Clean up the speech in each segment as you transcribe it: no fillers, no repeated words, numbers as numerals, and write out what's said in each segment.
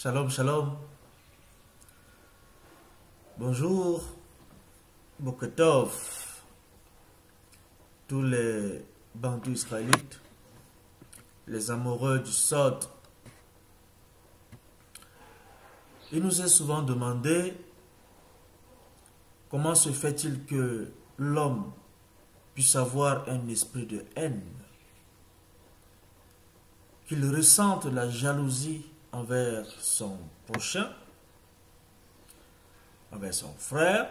Shalom, shalom. Bonjour, Boketov, tous les bandits israélites, les amoureux du Sod. Il nous est souvent demandé comment se fait-il que l'homme puisse avoir un esprit de haine, qu'il ressente la jalousie envers son prochain, envers son frère,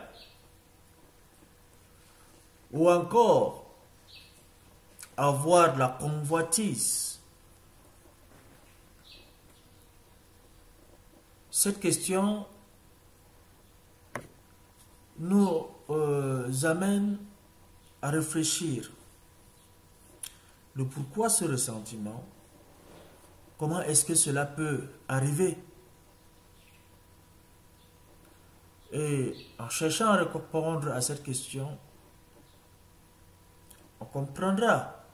ou encore avoir de la convoitise. Cette question nous amène à réfléchir le pourquoi ce ressentiment, comment est-ce que cela peut arriver. Et en cherchant à répondre à cette question, on comprendra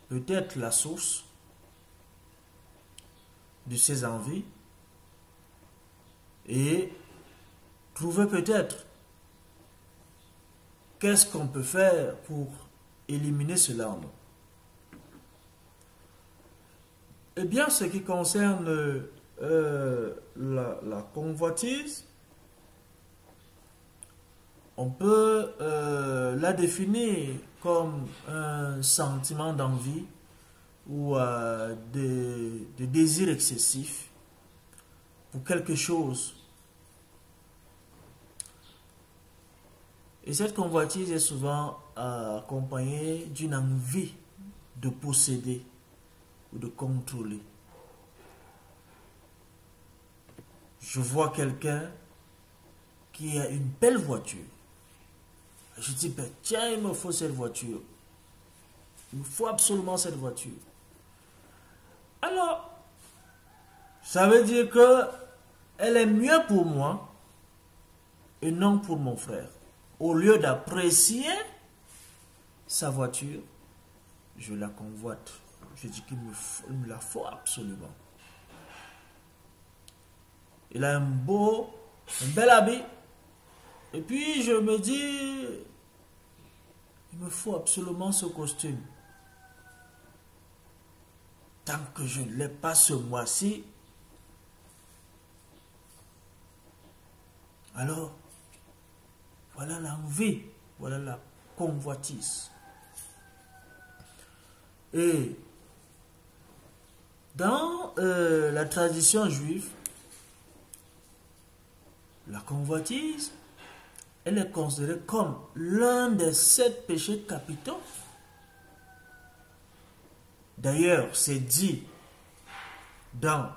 peut-être la source de ces envies et trouver peut-être qu'est-ce qu'on peut faire pour éliminer cela en nous. Eh bien, ce qui concerne la convoitise, on peut la définir comme un sentiment d'envie ou de désir excessif pour quelque chose. Et cette convoitise est souvent accompagnée d'une envie de posséder ou de contrôler. Je vois quelqu'un qui a une belle voiture. Je dis, ben, tiens, il me faut cette voiture. Il me faut absolument cette voiture. Alors, ça veut dire que elle est mieux pour moi et non pour mon frère. Au lieu d'apprécier sa voiture, je la convoite. Je dis qu'il me la faut absolument. Il a un bel habit. Et puis je me dis, il me faut absolument ce costume. Tant que je ne l'ai pas ce mois-ci, alors voilà l'envie, voilà la convoitise. Et dans la tradition juive, la convoitise, elle est considérée comme l'un des 7 péchés capitaux. D'ailleurs, c'est dit dans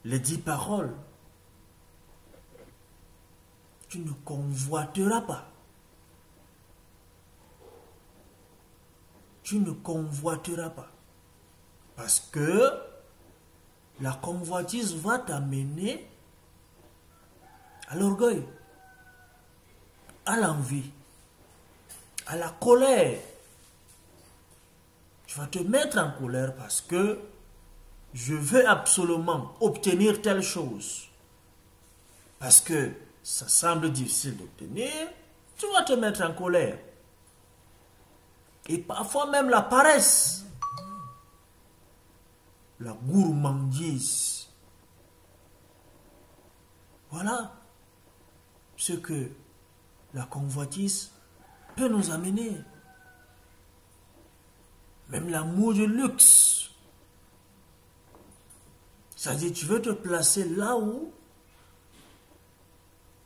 les 10 paroles. Tu ne convoiteras pas. Tu ne convoiteras pas. Parce que la convoitise va t'amener à l'orgueil, à l'envie, à la colère. Tu vas te mettre en colère parce que je veux absolument obtenir telle chose. Parce que ça semble difficile d'obtenir, tu vas te mettre en colère. Et parfois même la paresse, la gourmandise. Voilà ce que la convoitise peut nous amener. Même l'amour du luxe. C'est-à-dire, tu veux te placer là où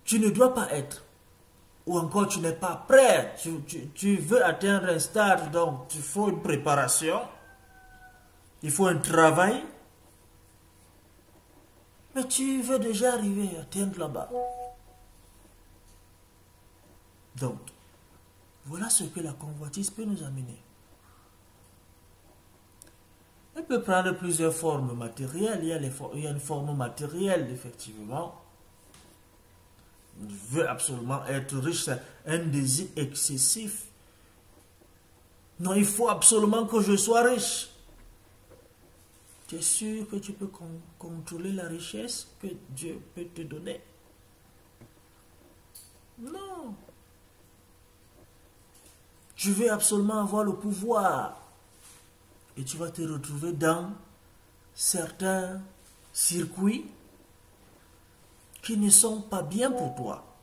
tu ne dois pas être. Ou encore, tu n'es pas prêt. Tu veux atteindre un stade, donc il faut une préparation. Il faut un travail. Mais tu veux déjà arriver à atteindre là-bas. Donc, voilà ce que la convoitise peut nous amener. Elle peut prendre plusieurs formes matérielles. Il y a une forme matérielle, effectivement. Je veux absolument être riche, c'est un désir excessif. Non, il faut absolument que je sois riche. tu es sûr que tu peux contrôler la richesse que Dieu peut te donner? Non. Tu veux absolument avoir le pouvoir. Et tu vas te retrouver dans certains circuits qui ne sont pas bien pour toi.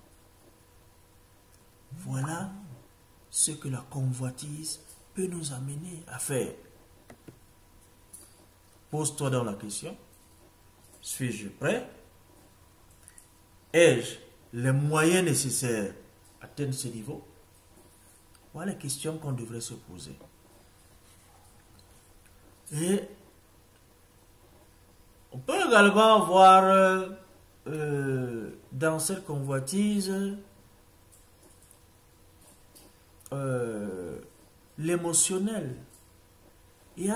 Voilà ce que la convoitise peut nous amener à faire. Pose-toi dans la question. Suis-je prêt? Ai-je les moyens nécessaires à atteindre ce niveau? Voilà les questions qu'on devrait se poser. Et on peut également voir dans cette convoitise l'émotionnel. Il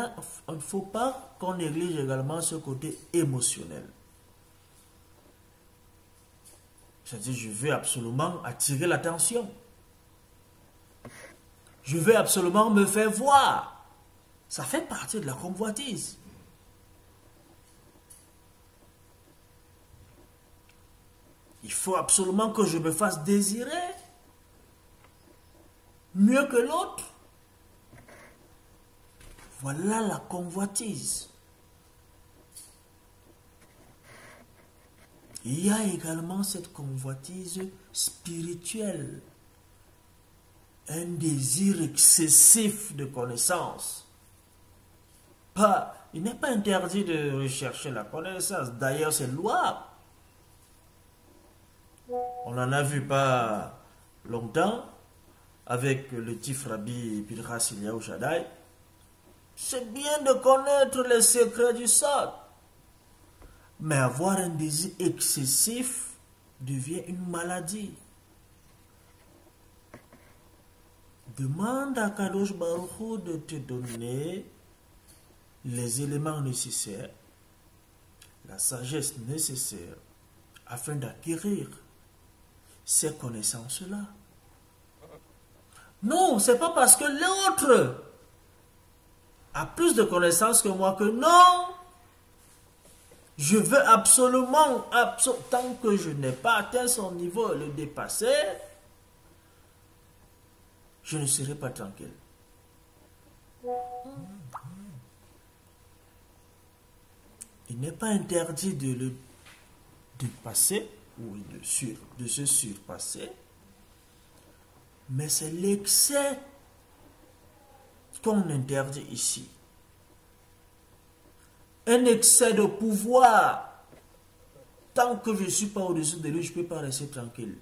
ne faut pas qu'on néglige également ce côté émotionnel. C'est-à-dire, je veux absolument attirer l'attention. Je veux absolument me faire voir. Ça fait partie de la convoitise. Il faut absolument que je me fasse désirer mieux que l'autre. Voilà la convoitise. Il y a également cette convoitise spirituelle. Un désir excessif de connaissance. Il n'est pas interdit de rechercher la connaissance. D'ailleurs, c'est louable. On en a vu pas longtemps avec le Tif Rabbi Pinchas Eliyahu Shaddai. C'est bien de connaître les secrets du Sod. Mais avoir un désir excessif devient une maladie. Demande à Kadosh Baruch Hu de te donner les éléments nécessaires, la sagesse nécessaire, afin d'acquérir ces connaissances-là. Non, c'est pas parce que l'autre a plus de connaissances que moi que non. Je veux absolument, tant que je n'ai pas atteint son niveau et le dépasser, je ne serai pas tranquille. Il n'est pas interdit de le dépasser ou de se surpasser, mais c'est l'excès qu'on interdit ici. Un excès de pouvoir. Tant que je ne suis pas au-dessus de lui, je ne peux pas rester tranquille.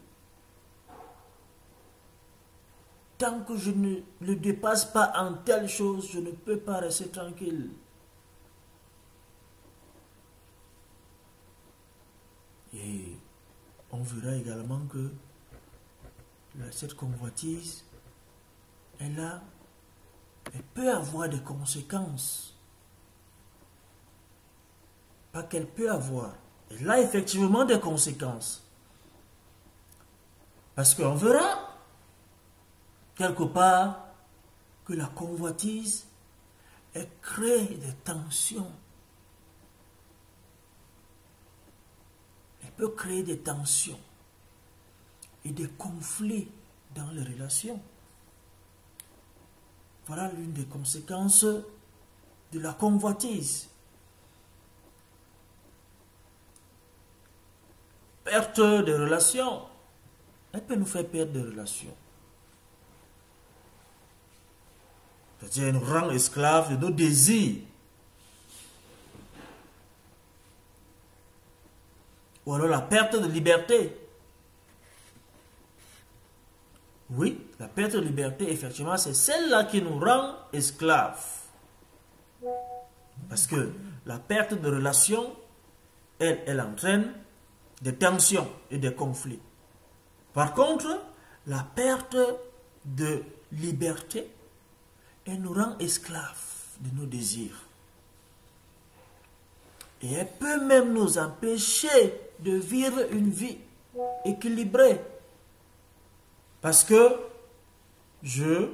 Tant que je ne le dépasse pas en telle chose, je ne peux pas rester tranquille. Et on verra également que cette convoitise, elle peut avoir des conséquences. Pas qu'elle peut avoir. Elle a effectivement des conséquences. Parce qu'on verra quelque part que la convoitise, elle crée des tensions. Elle peut créer des tensions et des conflits dans les relations. Voilà l'une des conséquences de la convoitise. Perte de relations. Elle peut nous faire perdre des relations. C'est-à-dire, elle nous rend esclaves de nos désirs. Ou alors la perte de liberté. Oui, la perte de liberté, effectivement, c'est celle-là qui nous rend esclaves. Parce que la perte de relation, elle entraîne des tensions et des conflits. Par contre, la perte de liberté, elle nous rend esclaves de nos désirs. Et elle peut même nous empêcher de vivre une vie équilibrée. Parce que je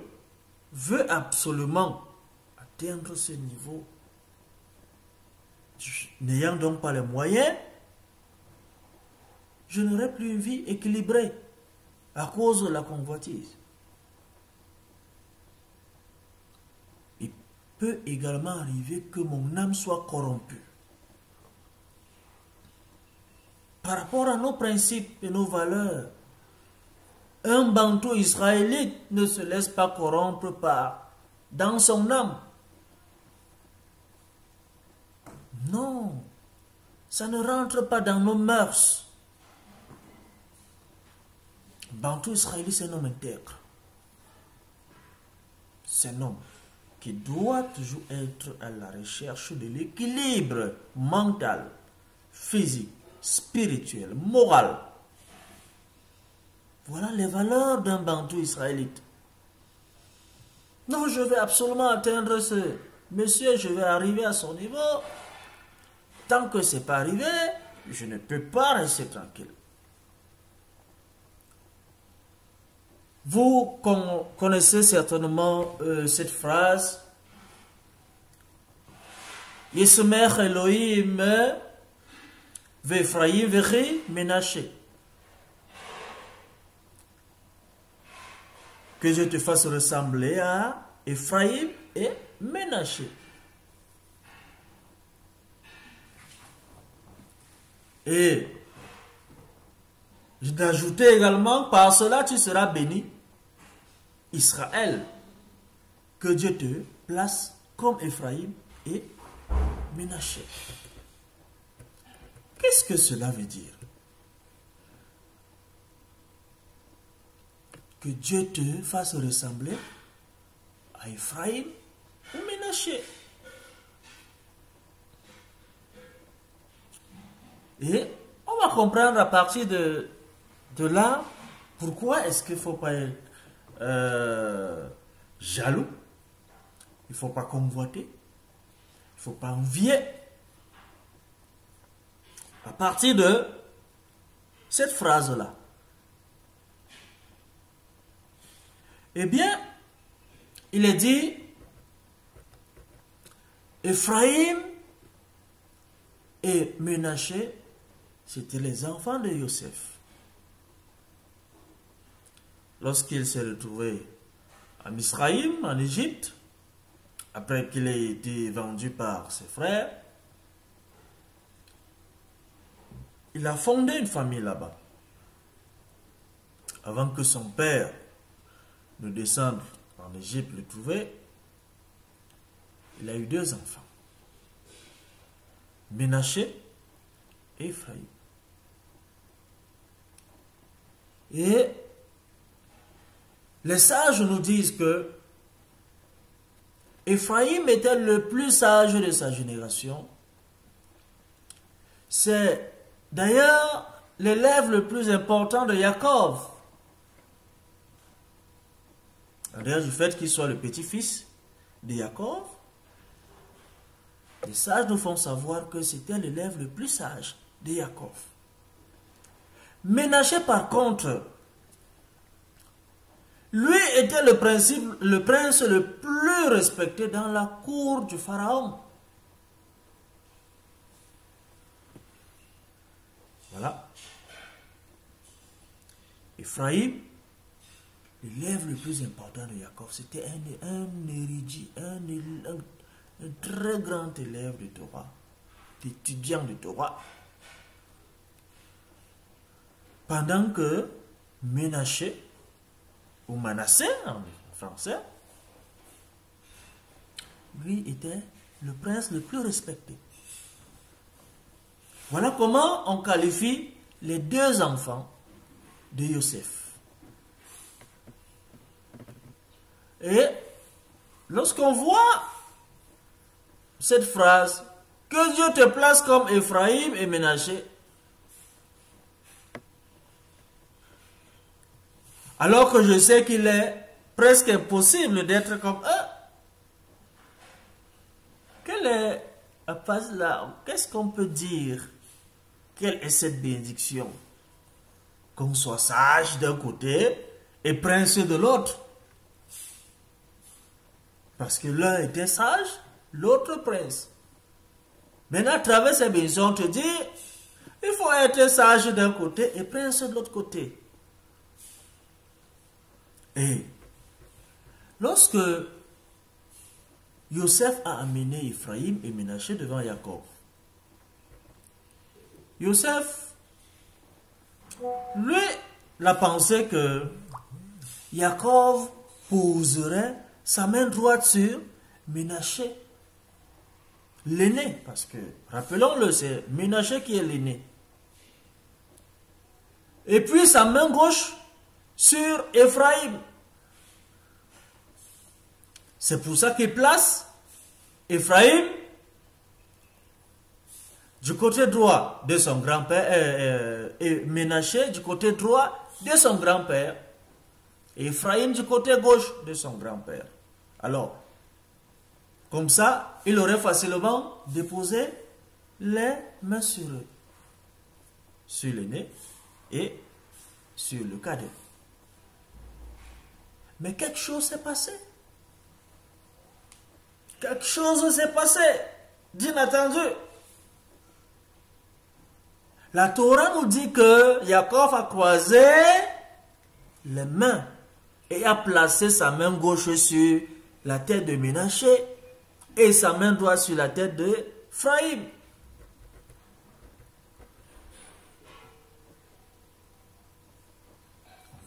veux absolument atteindre ce niveau N'ayant donc pas les moyens, je n'aurai plus une vie équilibrée à cause de la convoitise. Il peut également arriver que mon âme soit corrompue par rapport à nos principes et nos valeurs. Un bantou israélite ne se laisse pas corrompre dans son âme. Non, ça ne rentre pas dans nos mœurs. Bantou israélite, c'est un homme intègre. C'est un homme qui doit toujours être à la recherche de l'équilibre mental, physique, spirituel, moral. Voilà les valeurs d'un bantou israélite. Non, je vais absolument atteindre ce monsieur, je vais arriver à son niveau. Tant que ce n'est pas arrivé, je ne peux pas rester tranquille. Vous connaissez certainement cette phrase. Yismer Elohim ve'Ephraim ve'chi Menaché. Que je te fasse ressembler à Ephraim et Menaché. Et je t'ajoutais également, par cela tu seras béni, Israël, que Dieu te place comme Ephraim et Menaché. Qu'est-ce que cela veut dire? Que Dieu te fasse ressembler à Ephraim ou Menaché. Et on va comprendre à partir de là pourquoi est-ce qu'il ne faut pas être jaloux, il ne faut pas convoiter, il ne faut pas envier. À partir de cette phrase-là, eh bien, il est dit, Ephraim et Menaché, c'étaient les enfants de Joseph. Lorsqu'il s'est retrouvé à Misraïm, en Égypte, après qu'il ait été vendu par ses frères, il a fondé une famille là-bas. Avant que son père ne descende en Égypte le trouver, il a eu 2 enfants. Menaché et Ephraim. Et les sages nous disent que Ephraim était le plus sage de sa génération. C'est d'ailleurs l'élève le plus important de Jacob. D'ailleurs, du fait qu'il soit le petit-fils de Jacob, les sages nous font savoir que c'était l'élève le plus sage de Jacob. Menaché, par contre, lui était le prince le plus respecté dans la cour du pharaon. Voilà. Ephraim, l'élève le plus important de Jacob, c'était un érudit, un très grand élève de Torah, étudiant de Torah. Pendant que Menaché, ou Manassé en français, lui était le prince le plus respecté. Voilà comment on qualifie les 2 enfants de Joseph. Et lorsqu'on voit cette phrase, que Dieu te place comme Ephraim et Menaché, alors que je sais qu'il est presque impossible d'être comme eux. Quelle est la phrase là? Qu'est-ce qu'on peut dire? Quelle est cette bénédiction? Qu'on soit sage d'un côté et prince de l'autre. Parce que l'un était sage, l'autre prince. Maintenant, à travers ces bénédictions, on te dit, il faut être sage d'un côté et prince de l'autre côté. Et lorsque Joseph a amené Ephraïm et Ménaché devant Jacob, Joseph, lui, il a pensé que Jacob poserait sa main droite sur Ménaché, l'aîné, parce que, rappelons-le, c'est Ménaché qui est l'aîné. Et puis sa main gauche sur Ephraïm. C'est pour ça qu'il place Ephraïm du côté droit de son grand-père et Ménaché du côté droit de son grand-père et Ephraïm du côté gauche de son grand-père. Alors, comme ça, il aurait facilement déposé les mains sur eux, sur l'aîné et sur le cadet. Mais quelque chose s'est passé. Quelque chose s'est passé d'inattendu. La Torah nous dit que Jacob a croisé les mains et a placé sa main gauche sur la tête de Ménaché et sa main droite sur la tête de Ephraïm.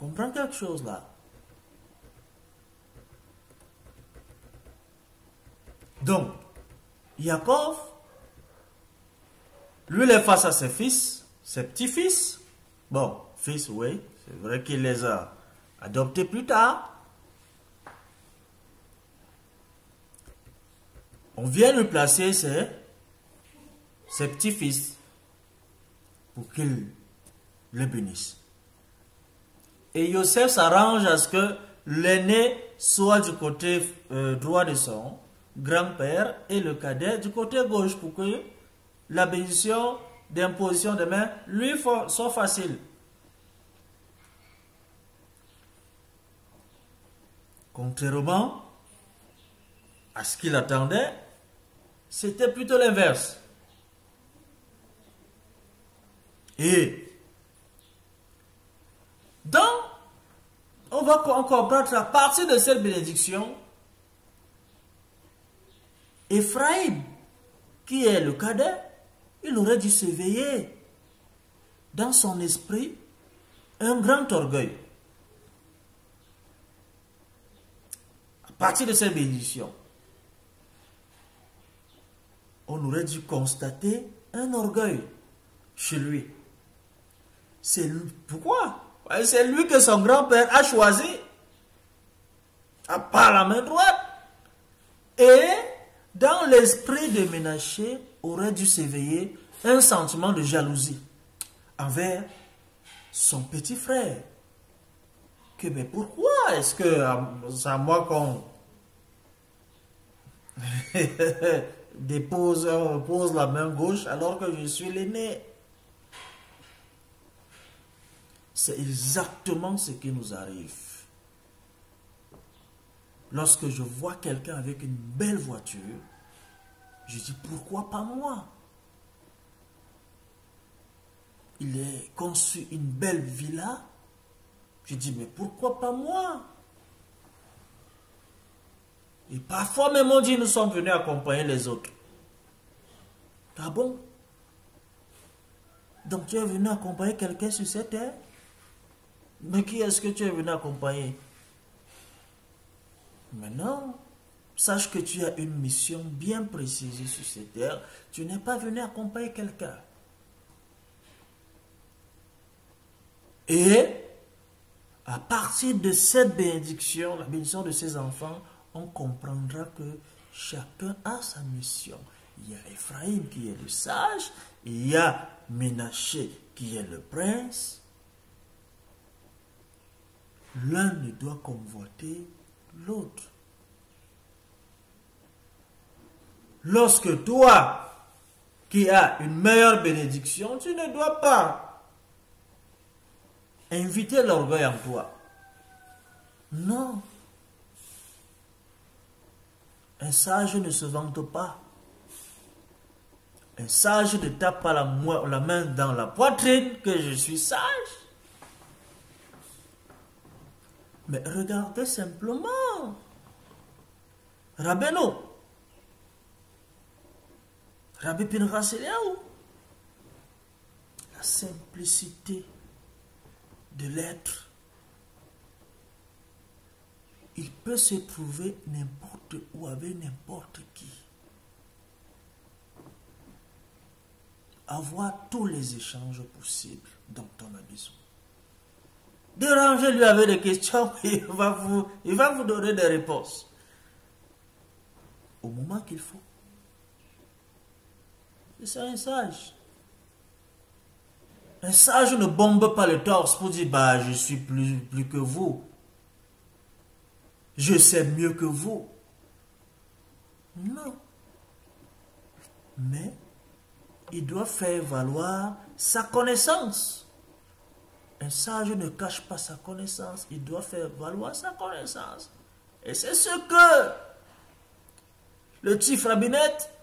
On comprend quelque chose là. Donc, Jacob, lui, il est face à ses fils, ses petits-fils. Bon, fils, oui, c'est vrai qu'il les a adoptés plus tard. On vient lui placer ses petits-fils pour qu'ils les bénissent. Et Joseph s'arrange à ce que l'aîné soit du côté droit de son grand-père et le cadet du côté gauche pour que la bénédiction d'imposition de main lui soit facile. Contrairement à ce qu'il attendait, c'était plutôt l'inverse. Et donc, on va comprendre à partir de cette bénédiction, Ephraïm, qui est le cadet, il aurait dû s'éveiller dans son esprit un grand orgueil. À partir de cette bénédiction, on aurait dû constater un orgueil chez lui. C'est pourquoi? C'est lui que son grand-père a choisi par la main droite. Et dans l'esprit de Ménaché aurait dû s'éveiller un sentiment de jalousie envers son petit frère. Mais pourquoi est-ce que c'est à moi qu'on pose la main gauche alors que je suis l'aîné? C'est exactement ce qui nous arrive. Lorsque je vois quelqu'un avec une belle voiture, je dis pourquoi pas moi? Il est conçu une belle villa. Je dis mais pourquoi pas moi? Et parfois même on dit nous sommes venus accompagner les autres. Ah bon? Donc tu es venu accompagner quelqu'un sur cette terre? Mais qui est-ce que tu es venu accompagner? Maintenant, sache que tu as une mission bien précisée sur cette terre. Tu n'es pas venu accompagner quelqu'un. Et à partir de cette bénédiction, la bénédiction de ses enfants, on comprendra que chacun a sa mission. Il y a Ephraïm qui est le sage, il y a Ménaché qui est le prince. L'un ne doit convoiter l'autre. Lorsque toi, qui as une meilleure bénédiction, tu ne dois pas inviter l'orgueil en toi. Non. Un sage ne se vante pas. Un sage ne tape pas la main dans la poitrine que je suis sage. Mais regardez simplement. Rabbeinu. Rabbi Pinchas Eliyahu. La simplicité de l'être. Il peut se trouver n'importe où avec n'importe qui. Avoir tous les échanges possibles dont on a besoin. Dérangez-lui avec des questions, il va vous donner des réponses. Au moment qu'il faut. C'est ça un sage. Un sage ne bombe pas le torse pour dire, bah, je suis plus que vous. Je sais mieux que vous. Non. Mais, il doit faire valoir sa connaissance. Un sage ne cache pas sa connaissance. Il doit faire valoir sa connaissance. Et c'est ce que le chief rabbinette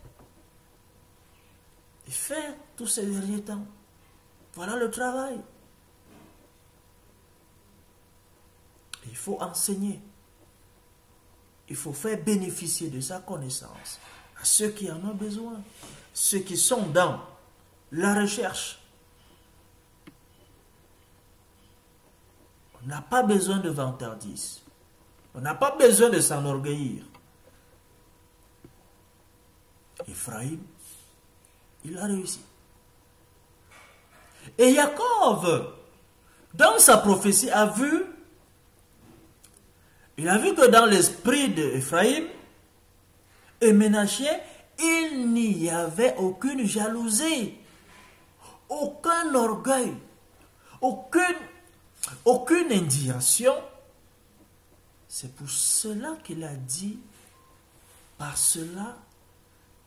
fait tous ces derniers temps. Voilà le travail. Il faut enseigner. Il faut faire bénéficier de sa connaissance à ceux qui en ont besoin. Ceux qui sont dans la recherche. On n'a pas besoin de vantardise. On n'a pas besoin de s'enorgueillir. Ephraïm, il a réussi. Et Jacob, dans sa prophétie, il a vu que dans l'esprit d'Ephraïm et Ménaché, il n'y avait aucune jalousie, aucun orgueil, aucune indignation. C'est pour cela qu'il a dit, par cela,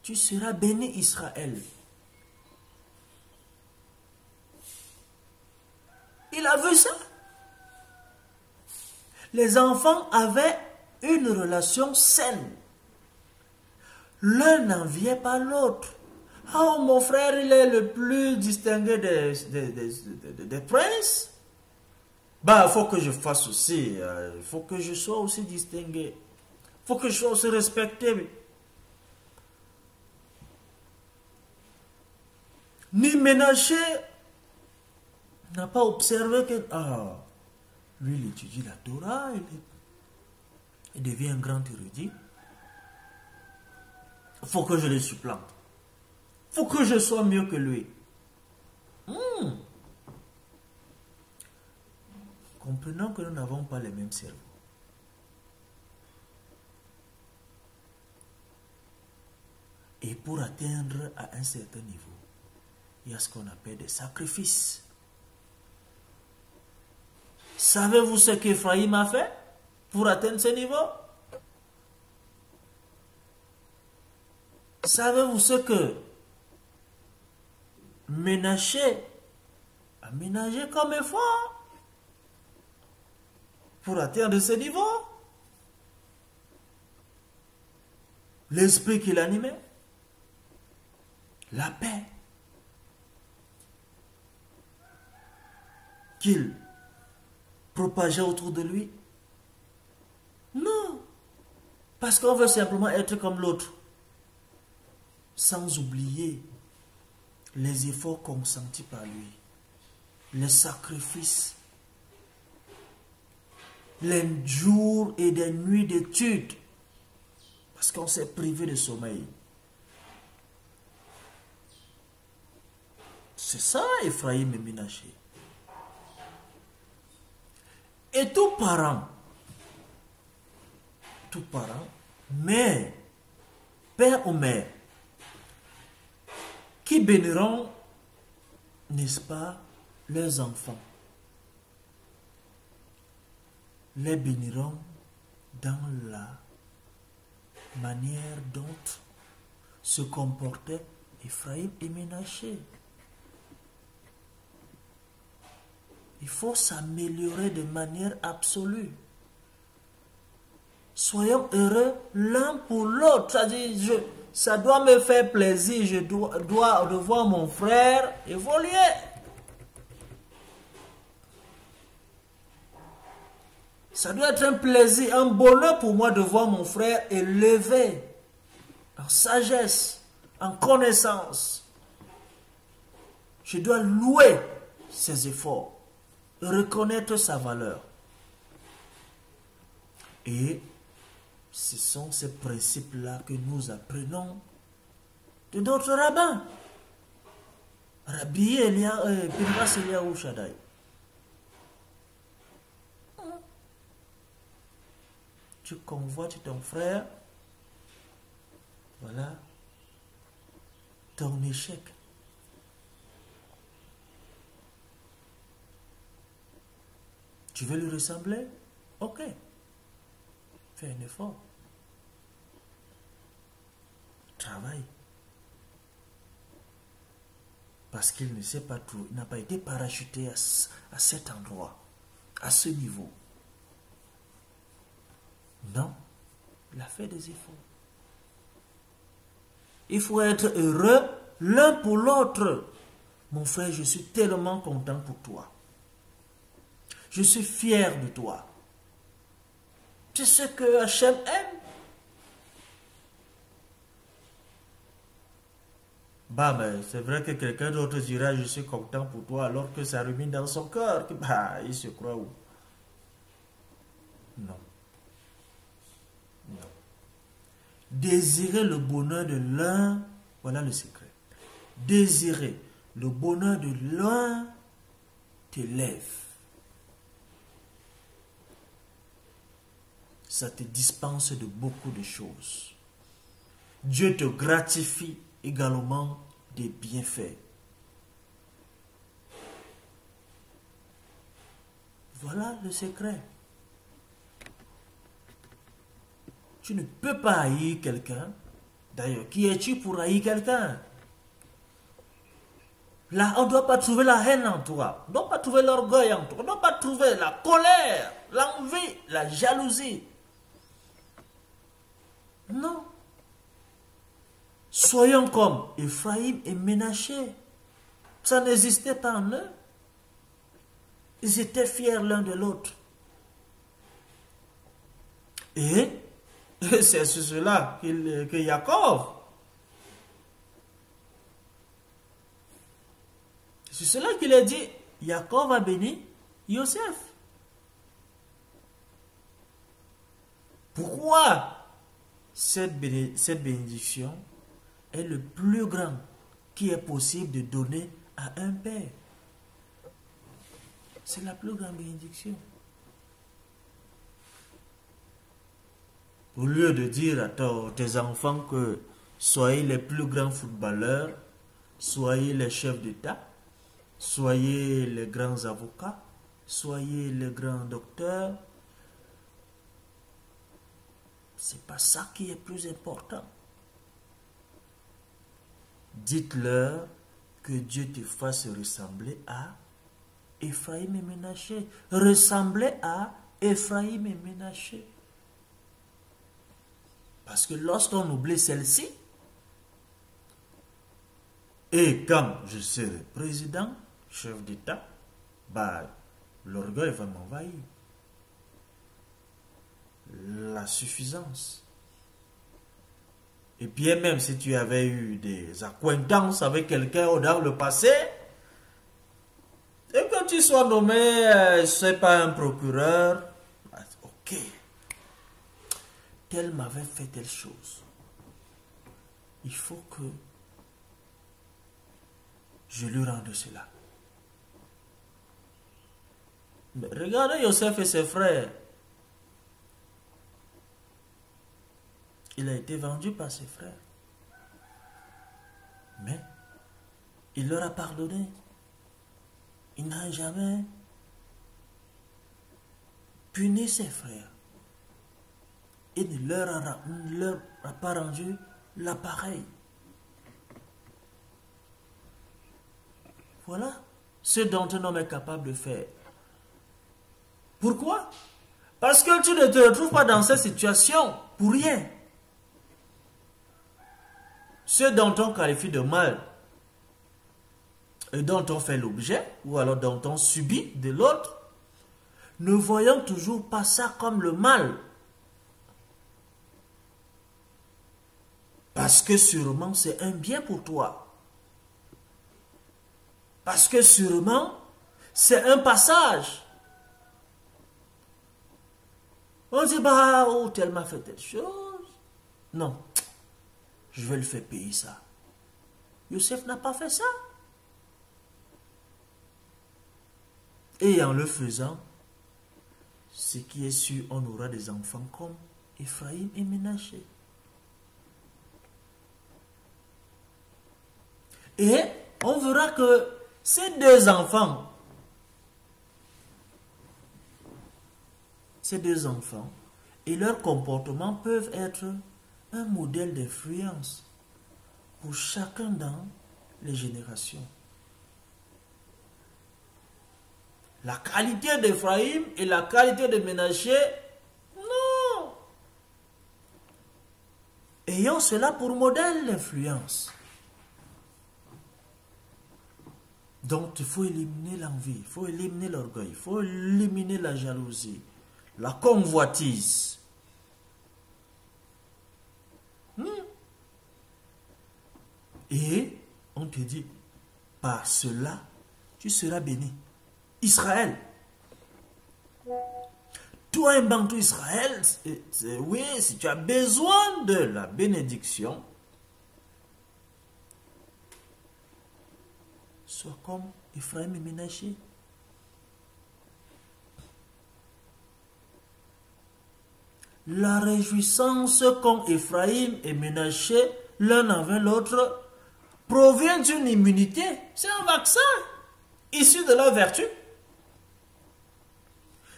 tu seras béni Israël. Il a vu ça. Les enfants avaient une relation saine. L'un n'enviait pas l'autre. Oh, mon frère, il est le plus distingué des princes. Bah, il faut que je fasse aussi. Il faut que je sois aussi distingué. Il faut que je sois aussi respecté. Ni Ménaché n'a pas observé que... Ah, lui, il étudie la Torah, il devient un grand érudit. Il faut que je le supplante. Il faut que je sois mieux que lui. Comprenons que nous n'avons pas les mêmes cerveaux. Et pour atteindre à un certain niveau, il y a ce qu'on appelle des sacrifices. Savez-vous ce qu'Ephraïm a fait pour atteindre ce niveau? Savez-vous ce que Ménaché a ménagé comme effort pour atteindre ce niveau? L'esprit qui l'animait, la paix qu'il propageait autour de lui. Non, parce qu'on veut simplement être comme l'autre, sans oublier les efforts consentis par lui, les sacrifices, les jours et des nuits d'études, parce qu'on s'est privé de sommeil. C'est ça, Ephraïm et Ménaché. Et tout parent, mère, père ou mère, qui béniront, n'est-ce pas, leurs enfants, les béniront dans la manière dont se comportaient Ephraïm et Ménaché. Il faut s'améliorer de manière absolue. Soyons heureux l'un pour l'autre. C'est-à-dire, ça doit me faire plaisir. Je dois de voir mon frère évoluer. Ça doit être un plaisir, un bonheur pour moi de voir mon frère élevé en sagesse, en connaissance. Je dois louer ses efforts, reconnaître sa valeur. Et ce sont ces principes-là que nous apprenons de notre rabbin, Rabbi Pinchas Eliyahu Shaddai. Tu convoites ton frère, voilà ton échec. Tu veux lui ressembler? Ok. Fais un effort. Travaille. Parce qu'il ne sait pas tout. Il n'a pas été parachuté à cet endroit, à ce niveau. Non, il a fait des efforts. Il faut être heureux l'un pour l'autre. Mon frère, je suis tellement content pour toi. Je suis fier de toi. C'est ce que Hachem aime. Bah, mais c'est vrai que quelqu'un d'autre dira je suis content pour toi alors que ça rumine dans son cœur. Bah, il se croit où? Non. Non. Désirer le bonheur de l'un, voilà le secret. Désirer le bonheur de l'un t'élève. Ça te dispense de beaucoup de choses. Dieu te gratifie également des bienfaits. Voilà le secret. Tu ne peux pas haïr quelqu'un. D'ailleurs, qui es-tu pour haïr quelqu'un? Là, on ne doit pas trouver la haine en toi. On ne doit pas trouver l'orgueil en toi. On ne doit pas trouver la colère, l'envie, la jalousie. Non. Soyons comme Ephraïm et Ménaché. Ça n'existait pas en eux. Ils étaient fiers l'un de l'autre. Et c'est sur cela que Jacob, c'est cela qu'il a dit, Jacob a béni Yosef. Pourquoi cette bénédiction est le plus grand qui est possible de donner à un père? C'est la plus grande bénédiction. Au lieu de dire à tes enfants que soyez les plus grands footballeurs, soyez les chefs d'État, soyez les grands avocats, soyez les grands docteurs, c'est pas ça qui est plus important. Dites-leur que Dieu te fasse ressembler à Ephraïm et Ménaché. Ressembler à Ephraïm et Ménaché. Parce que lorsqu'on oublie celle-ci, et comme je serai président, chef d'État, bah, l'orgueil va m'envahir. La suffisance. Et bien même si tu avais eu des acquaintances avec quelqu'un dans le passé, et que tu sois nommé, je ne sais pas, un procureur, ok, tel m'avait fait telle chose. Il faut que je lui rende cela. Mais regardez Yosef et ses frères. Il a été vendu par ses frères. Mais il leur a pardonné. Il n'a jamais puni ses frères. Il ne leur a pas rendu l'appareil. Voilà ce dont un homme est capable de faire. Pourquoi? Parce que tu ne te retrouves pas dans cette situation pour rien. ceux dont on qualifie de mal et dont on fait l'objet, ou alors dont on subit de l'autre, ne voyons toujours pas ça comme le mal. Parce que sûrement c'est un bien pour toi. Parce que sûrement c'est un passage. On dit, bah, oh, tel m'a fait telle chose. Non, je vais le faire payer ça. Youssef n'a pas fait ça. Et en le faisant, ce qui est sûr, on aura des enfants comme Ephraïm et Ménaché. Et on verra que ces deux enfants et leur comportement peuvent être un modèle d'influence pour chacun dans les générations. La qualité d'Ephraïm et la qualité de Ménaché, non. Ayons cela pour modèle d'influence. Donc il faut éliminer l'envie, il faut éliminer l'orgueil, il faut éliminer la jalousie, la convoitise. Et on te dit, par cela, tu seras béni. Israël. Toi, un bantou Israël, oui, si tu as besoin de la bénédiction, sois comme Ephraïm et Ménaché. La réjouissance qu'ont Ephraïm et Ménaché l'un envers l'autre provient d'une immunité. C'est un vaccin issu de leur vertu.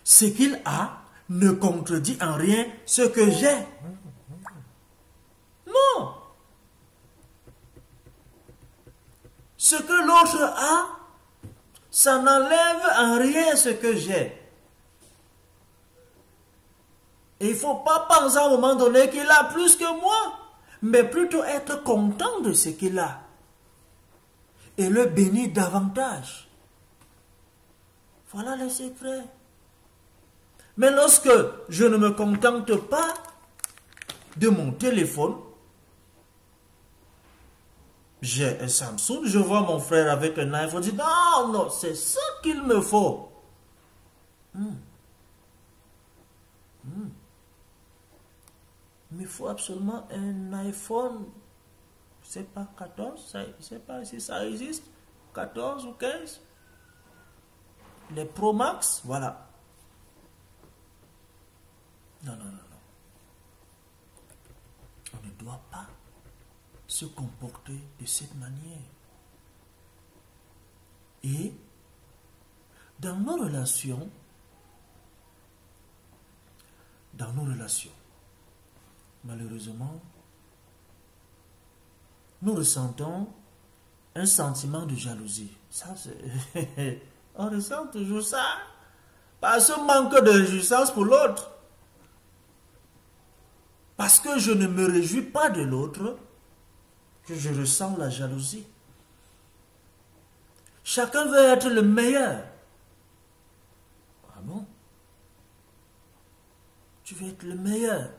Ce qu'il a ne contredit en rien ce que j'ai. Non. Ce que l'autre a, ça n'enlève en rien ce que j'ai. Et il ne faut pas penser à un moment donné qu'il a plus que moi, mais plutôt être content de ce qu'il a et le bénir davantage. Voilà le secret. Mais lorsque je ne me contente pas de mon téléphone, j'ai un Samsung, je vois mon frère avec un iPhone, je dis non, non, c'est ça qu'il me faut. Mais il faut absolument un iPhone, je ne sais pas, 14, je ne sais pas si ça existe, 14 ou 15. Les Pro Max, voilà. Non, non, non, non. On ne doit pas se comporter de cette manière. Et dans nos relations, malheureusement, nous ressentons un sentiment de jalousie. Ça, c'est... On ressent toujours ça. Par ce manque de réjouissance pour l'autre. Parce que je ne me réjouis pas de l'autre, que je ressens la jalousie. Chacun veut être le meilleur. Ah bon? Tu veux être le meilleur.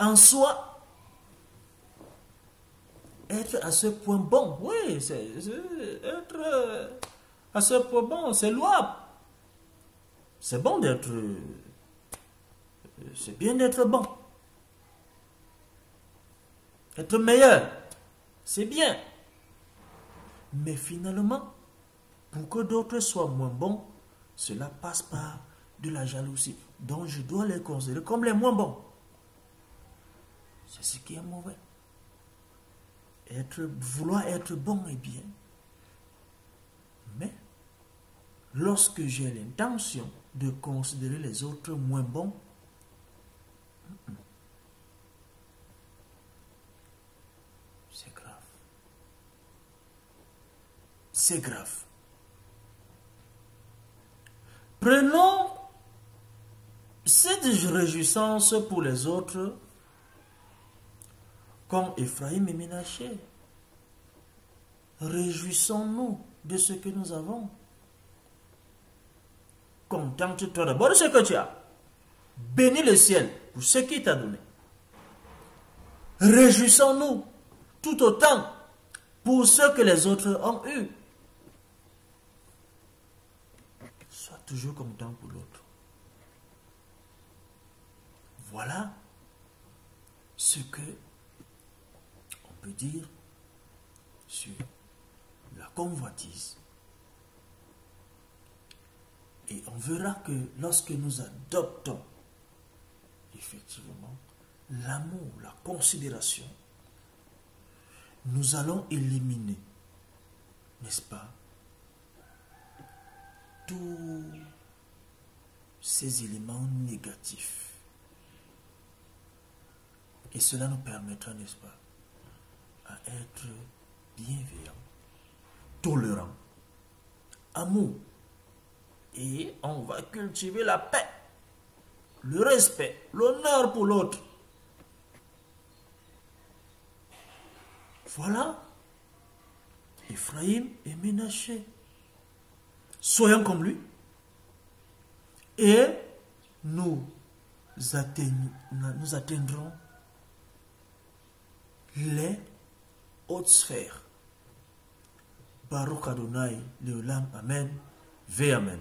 En soi, être à ce point bon, oui, être à ce point bon, c'est louable. C'est bon d'être... C'est bien d'être bon. Être meilleur, c'est bien. Mais finalement, pour que d'autres soient moins bons, cela passe par de la jalousie. Donc je dois les considérer comme les moins bons. C'est ce qui est mauvais. Vouloir être bon est bien. Mais lorsque j'ai l'intention de considérer les autres moins bons, c'est grave. C'est grave. Prenons cette réjouissance pour les autres comme Ephraim et Ménaché. Réjouissons-nous de ce que nous avons. Contente-toi d'abord de ce que tu as. Bénis le ciel pour ce qu'il t'a donné. Réjouissons-nous tout autant pour ce que les autres ont eu. Sois toujours content pour l'autre. Voilà ce que on peut dire sur la convoitise. Et on verra que lorsque nous adoptons effectivement l'amour, la considération, nous allons éliminer, n'est-ce pas, tous ces éléments négatifs. Et cela nous permettra, n'est-ce pas, à être bienveillants, tolérants, amour. Et on va cultiver la paix, le respect, l'honneur pour l'autre. Voilà. Ephraim et Ménaché. Soyons comme lui. Et nous atteindrons les hautes sphères. Baruch Adonai, Leolam, Amen, Ve Amen.